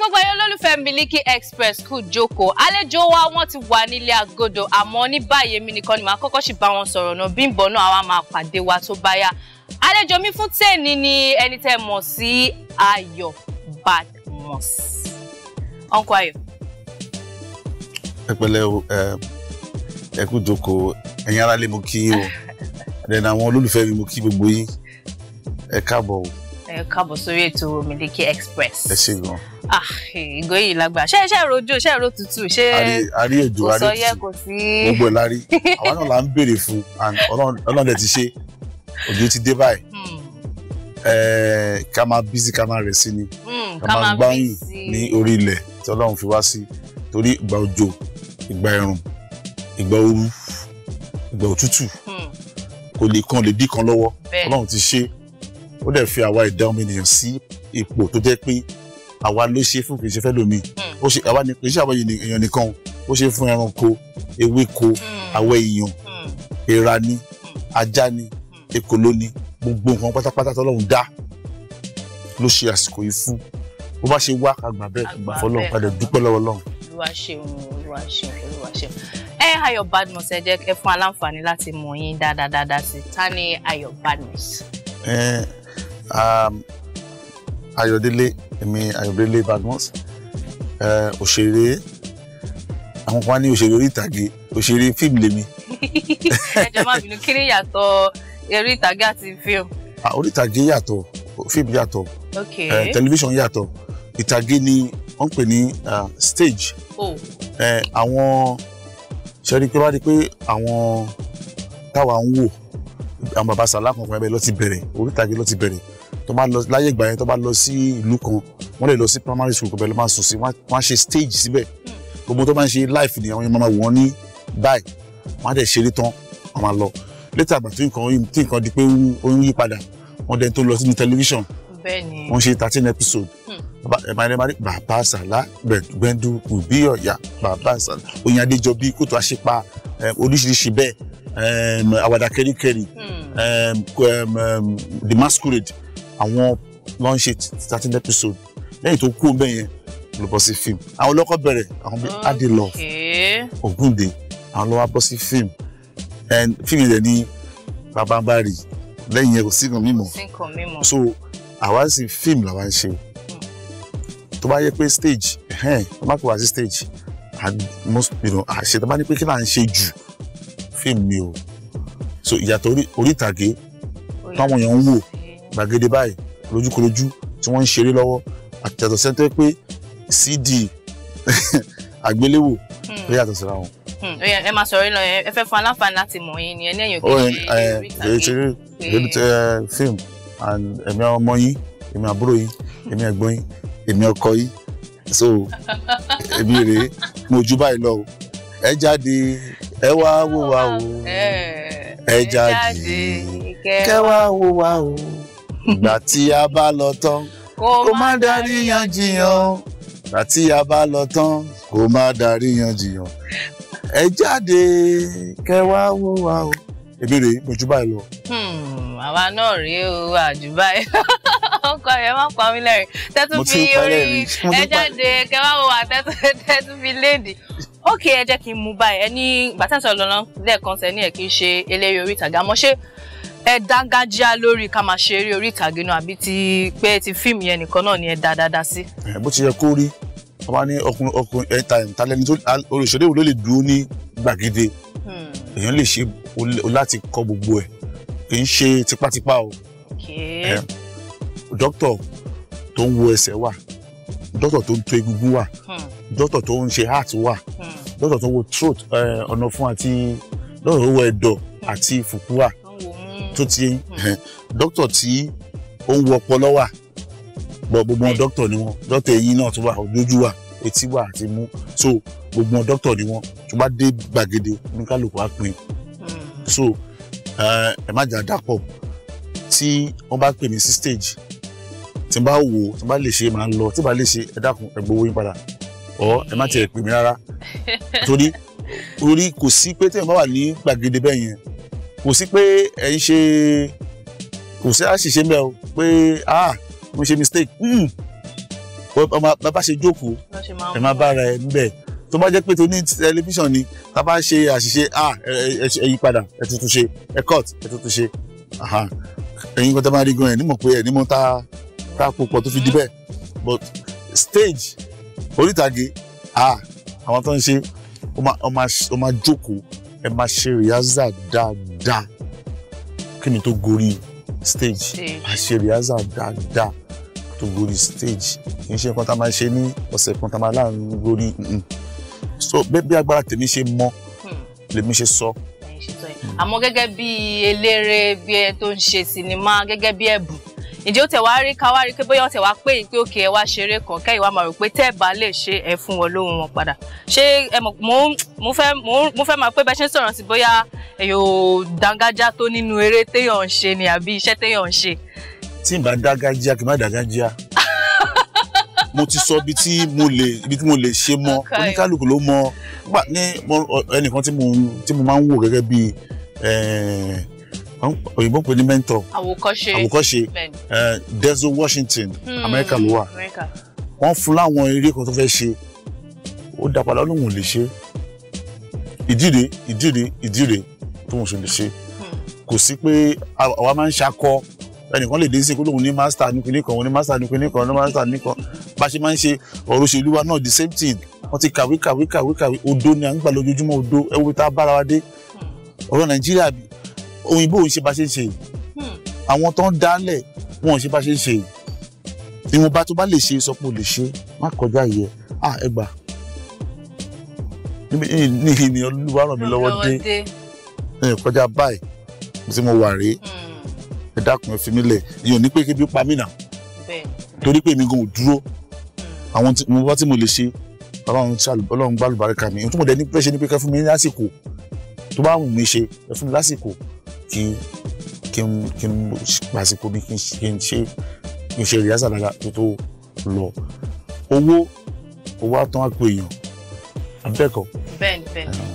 gbogbo ẹ̀yin olólùfẹ́ Miliki Express kú jókòó. Àlejò wa wọ́n ti wà nílé agodo àmọ́ ní báyìí èmi nìkan ni màá kọ́kọ́ sì bá wọn sọ̀rọ̀ náà Bímbọ́ náà àwa máa pàdé wa tó bá yá. Àlejò mi fún tèmi ni ẹni tẹ́ mọ̀ sí Ayọ̀ Badmus. Uncle Ayọ̀. Ẹ pẹ̀lẹ́ o, ẹ kú jókòó. Ẹ̀yin ará lé mo kí yín o. Then àwọn olólùfẹ́ mi mo kí gbogbo yín. Ẹ káàbọ̀ o. Ẹ káàbọ̀ sórí ètò Miliki Express. Ẹ ṣé gan. Ìgò yìí lágbà. Ṣé rojo, ṣé ro tútù, ṣé àrí èjò, àrí tútù. Kò sí. Gbogbo ẹ̀ lárí. Àwa náà là ń béèrè fún and Ọlọ́run dẹ̀ ti ṣe. Òjò ti dé báyìí. Ká máa busy, ká máa rẹ̀ sí ni. Ká máa gbáyìn ní orí ilẹ̀ tí Ọlọ́run fi wá sí. Torí ìgbà òjò, ìgbà ẹ̀rùn, ìgbà ooru, ìgbà òtútù. Kò lè kan lè dí kan lọ́wọ́. Ọlọ́run ti ṣe. Ó dẹ̀ fi àwa ìdá ọmọ ènìyàn sí ipò tó jẹ́ pé àwa ló ṣe fún kì í ṣe fẹ́ lómi. Ó ṣe àwa ni kì í ṣe àwọn èèyàn nìkan. Ó ṣe fún ẹranko, ewéko, àwọn èèyàn, èèrà ni, ajá ni, ekòló ni, gbogbo nǹkan pátápátá tọ́lọ́run dá ló ṣe àsìkò yìí fún. Bó bá ṣe wá àgbà bẹ́ẹ̀ àgbà fọ́lọ́run padà dúpẹ́ lọ́wọ́ Ọlọ́run. Olúwa ṣeun, Olúwa ṣeun, Olúwa ṣeun. Ayọ̀ Badmus ẹ jẹ́ kẹ́ fún aláǹfààní láti mọ̀ yín dáadáa sí. Ta ni Ayọ̀ Badmus? Ayọ̀délé, èmi Ayọ̀délé Badmus, òṣèré, àwọn kan ní òṣèré orí ìtàgé, òṣèré fíìmù lèmi. Ẹ jọ̀ọ́ má bínú, kí ni yàtọ̀ eré ìtàgé àti fíìmù? Orí ìtàgé yàtọ̀, fíìmù yàtọ̀, tẹlifíṣàn yàtọ̀, ìtàgé ni wọ́n ń pè ní stage. Àwọn ṣẹ́rí pé wá rí pé àwọn táwa ń wò àwọn bàbá sàlá kankan ẹbẹ ló ti bẹ̀rẹ̀, orí ìtàgé ló ti bẹ̀rẹ̀. Tó bá lọ láyé ìgbà yẹn, tó bá lọ sí ìlú kan, wọ́n lè lọ sí primary school kan bẹ́ẹ̀ ló máa sùn sí, wọ́n á ṣe stage síbẹ̀. Gbogbo tó máa ń ṣe life ni àwọn yẹn máa wò wọ́n ní báyìí, wọ́n á dẹ̀ ṣeré tán, wọ́n máa lọ. Later àgbà tí nǹkan di pé ó ń yí padà, wọ́n dẹ̀ tó lọ sínú tẹlifíṣàn. Wọ́n ṣe 13 episode. Bàbá sàlá, Gbẹ̀ndú, Òbí Ọ̀yà, bàbá sàlá, Oyin Adéjọbí, Kòtò Àṣepa, oríṣiríṣi bẹ́ẹ̀. Àwàdà kẹ́ríkẹ́rí, The Masquerade, àwọn ló ń ṣe 13 episode. Lẹ́yìn tó kú bẹ́ẹ̀ yẹn ló bọ́ sí fíìmù. Àwọn olókọ́ bẹ̀rẹ̀ àwọn bíi Adelove, Ògúndé, àwọn ló wá bọ́ sí fíìmù. Fíìmù yẹn ní Bàbáńbárì, lẹ́yìn yẹn kò sí nǹkan mímọ́. So àwa sì fíìmù làwa ń ṣe. Tó bá yẹ pé stage, tó bá kó wá sí stage, àṣetọ́ bá ní pé kí là ń ṣe jù fíìmù mi o. So ìyàtọ̀ orí ìtàgé táwọn èèyàn ń wò gbàgede báyìí lójúkorojú tí wọ́n ń ṣeré lọ́wọ́ àtẹ̀tọ̀ sẹ́ńtẹ́ pé CD àgbéléwò ló yàtọ̀ síra wọn. Ẹ máa sọ̀rọ̀ lọ, ẹ fẹ́ fún aláǹfààní láti mọ̀ yín ni ẹni ẹ̀yìn òkè ṣeré fíìmù ẹ̀mí ọmọ yín, èmi àbúrò yín, èmi ẹ̀gbọ́n yín, èmi ọkọ yín. So èmi rèé mo jù báyìí lọ o. Ẹ jáde ẹ wá wò wá o, ẹ jáde kẹ wá wò wá o. Ìgbà tí a bá lọ tán kó má dàríyànjiyàn, ìgbà tí a bá lọ tán kó má dàríyànjiyàn, ẹ jáde kẹ wá wò wá o. Èmi rèé mo jù báyìí lọ. Àwa náà rèé o, àjù báyìí. Ọkọ yẹn máa ń pa mí lẹ́rìn. Tẹ́tù fi orí ẹ jáde kẹ wá wò wá, tẹ́tù fi léèdì. Ok, ẹ jẹ́ kí n mú báyìí. Ẹni gbàtẹ́sọ̀ lọ́nà lẹ́ẹ̀kan sẹ́ ní ẹ̀ kí n ṣe eléré orí ìtàgé. Àmọ́ ṣé ẹ dángájíá lórí ká máa ṣe eré orí ìtàgé náà àbí ti pé ti fíìmù yẹn nìkan náà ni ẹ dáadáa sí? Bó ti yẹ kó rí, wọ́n bá ní ọkùnrin talẹ́ni tó olùṣèlú wo ló lè dúró ní gbàgede. Èèyàn lè ṣe láti kọ́ gbogbo ẹ̀, kì í ṣe tipátipá o. Dókítà tó ń wo ẹsẹ̀ wà, dókítà tó ń tó egungun wà, dókítà tó ń ṣe heart wà, dókítà tó ń wo throat, ọ̀nà fún àti dókítà tó ń wo ẹ̀dọ̀ àti fùkú wà tó ti dókítà tí ó ń wo ọpọlọ wà. Gbogbo wọn dókítà ni wọn, dókítà eyín náà tún wà, ojú wà, etí wà àti imú. So gbogbo wọn dókítà ni wọn. Tó bá dé gbàgede ní kálukú á pín. So ẹ má jà dàpọ̀. Tí wọ́n bá pè mí sí stage, tí n bá wò, tí n bá lè ṣe máa ń lọ, tí n bá lè ṣe ẹ dákun ẹ gbowó yín padà. Ẹ má tiẹ̀ pè mí rárá. Torí kò sí pé tí ẹ bá wà ní gbàgede bẹ́ẹ̀ yẹn, kò sí pé ẹ ń ṣe, kò sí àṣìṣe mbẹ́ o pé mo ṣe mistake. bá ṣe jókòó ẹ má bára ẹ níbẹ̀ tó bá jẹ́ pé tó ní tẹlifíṣàn ni tá bá ṣe àṣìṣe ẹ yí padà ẹ tuntun ṣe ẹ cut ẹ tuntun ṣe ẹ̀yin kan tó bá rí gan ẹ̀ nímọ̀ pé ẹ̀ nímọ̀ tá púpọ̀ tó fi di bẹ́ẹ̀ but stage orí ìtàgé àwọn tó ń ṣe ó máa jókòó ẹ máa ṣe rehearsal dáadáa kí ni tó gorí stage a ṣe rehearsal dáadáa tó gorí stage kì í ṣe nǹkan tá máa ṣe ní ọ̀sẹ̀ kan tá máa láàrin gorí so bí agbára tèmi ṣe mọ lèmi ṣe sọ. àmọ́ gẹ́gẹ́ bí eléré bí ẹ tó ń ṣe sinimá gẹ́gẹ́ bí ẹ̀bùn ǹjẹ́ ó tẹ̀ wá rí ká wá rí pé bóyá ó tẹ̀ wá pé pé òkè ẹ wá ṣeré kan kẹ́yìn wá máa rò pé tẹ́ ẹ bá lè ṣe ẹ fún wọn lóhùn wọn padà ṣé ẹ mọ̀ mo fẹ́ máa pé bẹ́ẹ̀ ṣe ń sọ̀rọ̀ sí bóyá èyò dángájá tó nínú eré téèyàn ń ṣe ni àbí iṣẹ́ téèyàn ń ṣe. tí n bá dángájá kì í má dángájá mo ti sọ ibi tí mo lè ṣe mọ oníkálukú ló mọ nígbà ní ẹnìkan tí mo máa ń wò gẹ́gẹ́ bí òyìnbó pè ní mentor àwòkọ́ṣe Denzel Washington Amẹ́ríkà ló wà wọ́n fún láwọn eré kan tó fẹ́ ṣe ó dá padà lóhùn lè ṣe ìdíre tó wọ́n ṣe lè ṣe kò sí pé àwa máa ń ṣakọ ẹnìkan lè dé sí kó lóhùn ní master ní kinní kan òun ní master ní kinní kan ní master ní kan bá ṣe máa ń ṣe ọ̀rọ̀ òṣèlú wa náà the same thing wọ́n ti kàwé odo ni à ń gbà lójoojúmọ́ odo ẹwú tá a bára wa dé ọ̀rọ̀ Nàìjíríà òyìnbó ò ń ṣe bá ṣe ń ṣe àwọn tó ń dálẹ̀ wọn ò ṣe bá ṣe ń ṣe ìwọ̀nba tó bá lè ṣe sọ pé o lè ṣe má kọjá yẹ ẹ gbà ní ìní Olúwa ràn mí lọ́wọ́ dé kọjá báyìí tí mo wà rèé ẹ dákun ẹ fi mí lẹ̀ ìyẹn ò ní pé kébi pa mí nà torí pé èmi gan ò dúró àwọn tí mo lè ṣe Ọlọ́run gbá lùbáríkà mi ohun tí mo dẹ̀ ní pẹ́ ṣe ni pé kẹ́ fún mi ní lásìkò tó bá wù mí ṣe ẹ fún mi lásìkò kí n pàṣípò bí kí n ṣe rìhásà dáadáa tó lọ owó àtàn àpò èèyàn abẹ́ẹ̀kọ́. bẹ́ẹ̀ni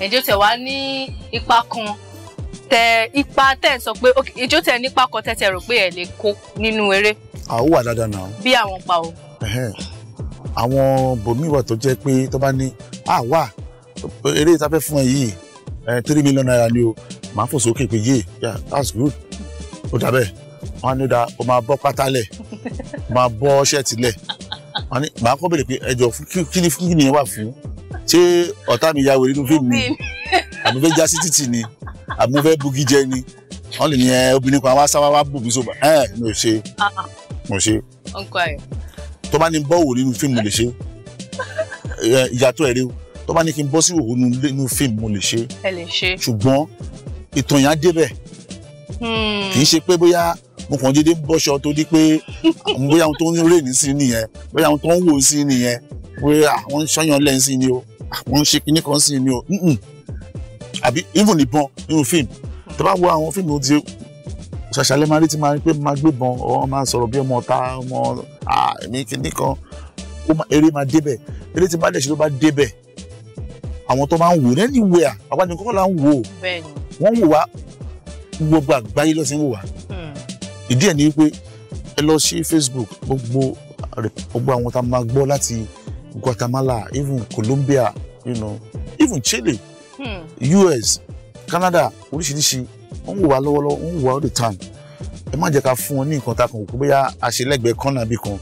ẹjọ́ tẹ̀ wá ní ipa kan tẹ̀ sọ pé ẹjọ́ tẹ̀ nípa kan tẹ̀ rò pé ẹ lè kó nínú eré. àwọn wà dáadáa náà. bí àwọn pa o. àwọn bòmíì wà tó jẹ́ pé tó bá ní wà eré ìtafẹ́ fún ẹ yìí 3 million naira ni o máa fò sókè pé yeah that's good ó dàbẹ̀ wọ́n á ní da ó máa bọ́ pátá lẹ̀ máa bọ́ ṣẹ́ẹ̀tì lẹ̀ wọ́n ní màá kọ́ bèrè pé ẹjọ́ kí ni yẹn wà fún ṣé ọ̀tá mi ya wèrè nínú fíìmù ni àbí fẹ́ já sí títì ni àbí mo fẹ́ bugi jẹ ni wọ́n lè ní obìnrin kan wá sáwá wá bù mí sóbà mo ṣe tó bá ní bọ́ wò nínú fíìmù mo lè ṣe ìyàtọ̀ ẹ̀rẹ́ tó bá ní kí n bọ́ sí òwò nínú fíìmù mo lè ṣe ṣùgbọ́n ìtàn yẹn á débẹ̀ kì í ṣe pé bóyá mo kàn déédéé bọ́ṣọ tó di pé bóyá àwọn tó ń rè ní sí nìyẹn bóyá àwọn tó ń wò sí nìyẹn bóyá àwọn ń ṣọyàn lẹ́yìn sí ni o àwọn ń ṣe kinní kan sí ni o àbí even ìbọn nínú fíìmù tó bá wo àwọn fíìmù ti ṣàṣàlẹ̀ máa rí ti máa rí pé máa gbébọn ọ máa sọ̀rọ̀ bí ọmọ ọ̀tá ọmọ èmi kinní kan eré máa débẹ̀ eré tí bá dẹ̀ ṣe ló bá débẹ̀ àwọn tó máa ń wò anywhere àwọn àti kọ́kọ́ là ń wò wọ́n ń wò wá gbogbo àgbáyé ló ti ń wò wá ìdí ẹ̀ ni pé ẹ lọ sí Facebook gbogbo àwọn tá a máa gbọ́ láti Guatemala even Colombia even Chile US Canada oríṣiríṣi wọ́n ń wò wá lọ́wọ́lọ́wọ́ wọ́n ń wò wá all the time ẹ má jẹ́ ká fún wọn ní nǹkan tá a kàn wò pé bóyá àṣelẹ́gbẹ̀ẹ́ kan nàbí kan